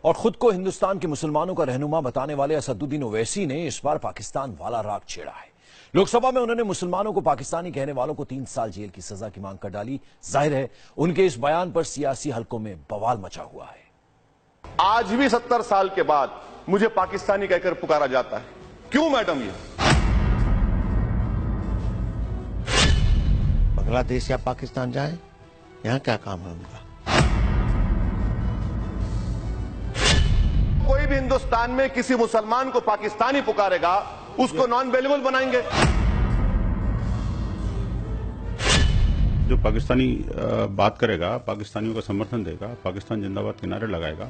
और खुद को हिंदुस्तान के मुसलमानों का रहनुमा बताने वाले असदुद्दीन ओवैसी ने इस बार पाकिस्तान वाला राग छेड़ा है। लोकसभा में उन्होंने मुसलमानों को पाकिस्तानी कहने वालों को 3 साल जेल की सजा की मांग कर डाली। जाहिर है उनके इस बयान पर सियासी हलकों में बवाल मचा हुआ है। आज भी 70 साल के बाद मुझे पाकिस्तानी कहकर पुकारा जाता है। क्यों मैडम? ये बांग्लादेश या पाकिस्तान जाएं, यहां क्या काम है उनका? कोई भी हिंदुस्तान में किसी मुसलमान को पाकिस्तानी पुकारेगा, उसको नॉन वेल्युबल बनाएंगे। जो पाकिस्तानी बात करेगा, पाकिस्तानियों का समर्थन देगा, पाकिस्तान जिंदाबाद के नारे लगाएगा,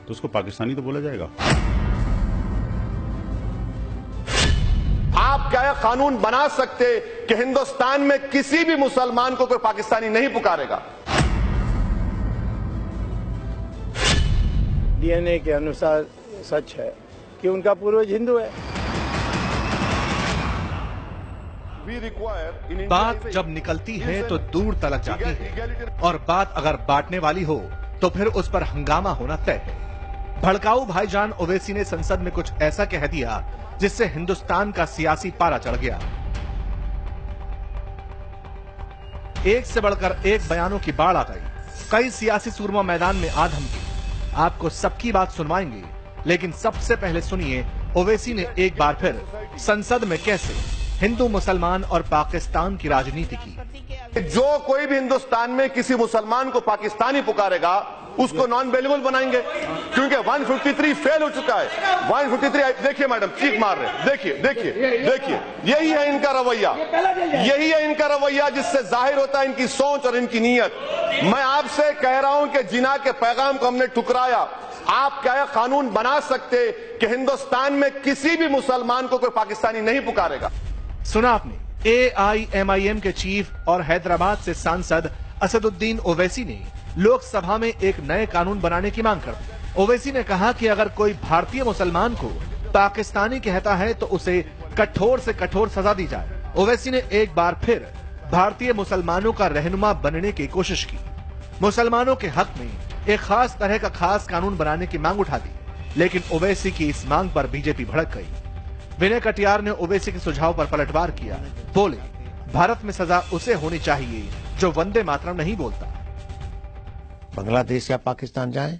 तो उसको पाकिस्तानी तो बोला जाएगा। आप क्या यह कानून बना सकते कि हिंदुस्तान में किसी भी मुसलमान को कोई पाकिस्तानी नहीं पुकारेगा? डीएनए के अनुसार सच है कि उनका पूर्वज हिंदू है। बात जब निकलती है तो दूर तलक जाती है, और बात अगर बांटने वाली हो तो फिर उस पर हंगामा होना तय है। भड़काऊ भाईजान ओवैसी ने संसद में कुछ ऐसा कह दिया जिससे हिंदुस्तान का सियासी पारा चढ़ गया। एक से बढ़कर एक बयानों की बाढ़ आ गई। कई सियासी सूरमा मैदान में आ धमकी। आपको सबकी बात सुनवाएंगे, लेकिन सबसे पहले सुनिए ओवैसी ने एक बार फिर संसद में कैसे हिंदू मुसलमान और पाकिस्तान की राजनीति की। जो कोई भी हिंदुस्तान में किसी मुसलमान को पाकिस्तानी पुकारेगा, उसको नॉन वेल्युबल बनाएंगे, क्योंकि 153 फेल हो चुका है। 153 देखिए मैडम, चीख मार रहे, देखिए देखिए देखिए, यही है इनका रवैया, यही है इनका रवैया जिससे जाहिर होता है इनकी सोच और इनकी नीयत। मैं आपसे कह रहा हूं कि जिना के पैगाम को हमने ठुकराया। आप क्या यह कानून बना सकते कि हिंदुस्तान में किसी भी मुसलमान को कोई पाकिस्तानी नहीं पुकारेगा? सुना आपने, AIMIM के चीफ और हैदराबाद से सांसद असदुद्दीन ओवैसी ने लोकसभा में एक नए कानून बनाने की मांग कर दी। ओवैसी ने कहा कि अगर कोई भारतीय मुसलमान को पाकिस्तानी कहता है तो उसे कठोर से कठोर सजा दी जाए। ओवैसी ने एक बार फिर भारतीय मुसलमानों का रहनुमा बनने की कोशिश की। मुसलमानों के हक में एक खास तरह का खास कानून बनाने की मांग उठा दी, लेकिन ओवैसी की इस मांग पर बीजेपी भड़क गई। विनय कटियार ने ओवैसी के सुझाव पर पलटवार किया। बोले, भारत में सजा उसे होनी चाहिए जो वंदे मातरम नहीं बोलता। बांग्लादेश या पाकिस्तान जाएं,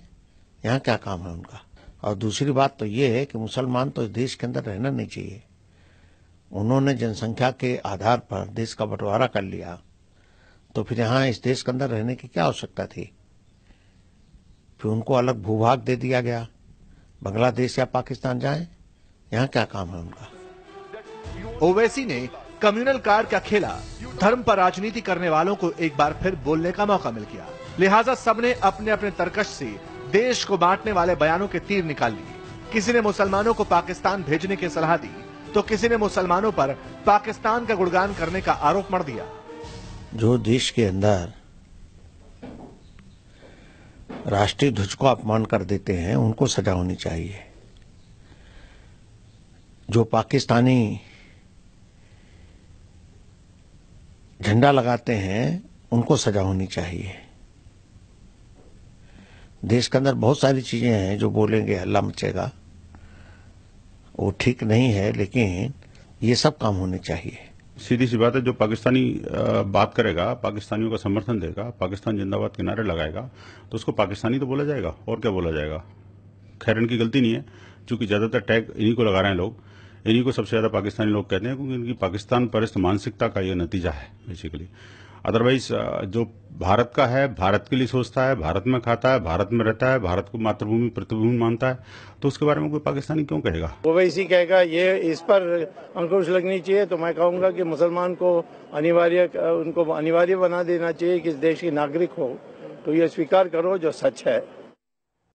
यहाँ क्या काम है उनका? और दूसरी बात तो ये है कि मुसलमान तो इस देश के अंदर रहना नहीं चाहिए। उन्होंने जनसंख्या के आधार पर देश का बंटवारा कर लिया, तो फिर यहाँ इस देश के अंदर रहने की क्या आवश्यकता थी? फिर उनको अलग भूभाग दे दिया गया। बांग्लादेश या पाकिस्तान जाएं, यहाँ क्या काम है उनका? ओवैसी ने कम्युनल कार्ड का खेला, धर्म पर राजनीति करने वालों को एक बार फिर बोलने का मौका मिल गया। लिहाजा सबने अपने अपने तर्कश से देश को बांटने वाले बयानों के तीर निकाल लिए। किसी ने मुसलमानों को पाकिस्तान भेजने की सलाह दी, तो किसी ने मुसलमानों पर पाकिस्तान का गुणगान करने का आरोप मढ़ दिया। जो देश के अंदर राष्ट्रीय ध्वज को अपमान कर देते हैं, उनको सजा होनी चाहिए। जो पाकिस्तानी झंडा लगाते हैं, उनको सजा होनी चाहिए। देश के अंदर बहुत सारी चीजें हैं जो बोलेंगे हल्ला मचेगा, वो ठीक नहीं है, लेकिन ये सब काम होने चाहिए। सीधी सी बात है, जो पाकिस्तानी बात करेगा, पाकिस्तानियों का समर्थन देगा, पाकिस्तान जिंदाबाद के नारे लगाएगा, तो उसको पाकिस्तानी तो बोला जाएगा, और क्या बोला जाएगा? खैर इनकी गलती नहीं है, क्योंकि ज्यादातर टैग इन्हीं को लगा रहे हैं लोग। इन्हीं को सबसे ज्यादा पाकिस्तानी लोग कहते हैं, क्योंकि इनकी पाकिस्तान परस्त मानसिकता का ये नतीजा है बेसिकली। अदरवाइज जो भारत का है, भारत के लिए सोचता है, भारत में खाता है, भारत में रहता है, भारत को मातृभूमि प्रतिभूमि मानता है, तो उसके बारे में कोई पाकिस्तानी क्यों कहेगा? ओवैसी कहेगा ये इस पर अंकुश लगनी चाहिए, तो मैं कहूंगा कि मुसलमान को उनको अनिवार्य बना देना चाहिए कि इस देश के नागरिक हो, तो ये स्वीकार करो जो सच है।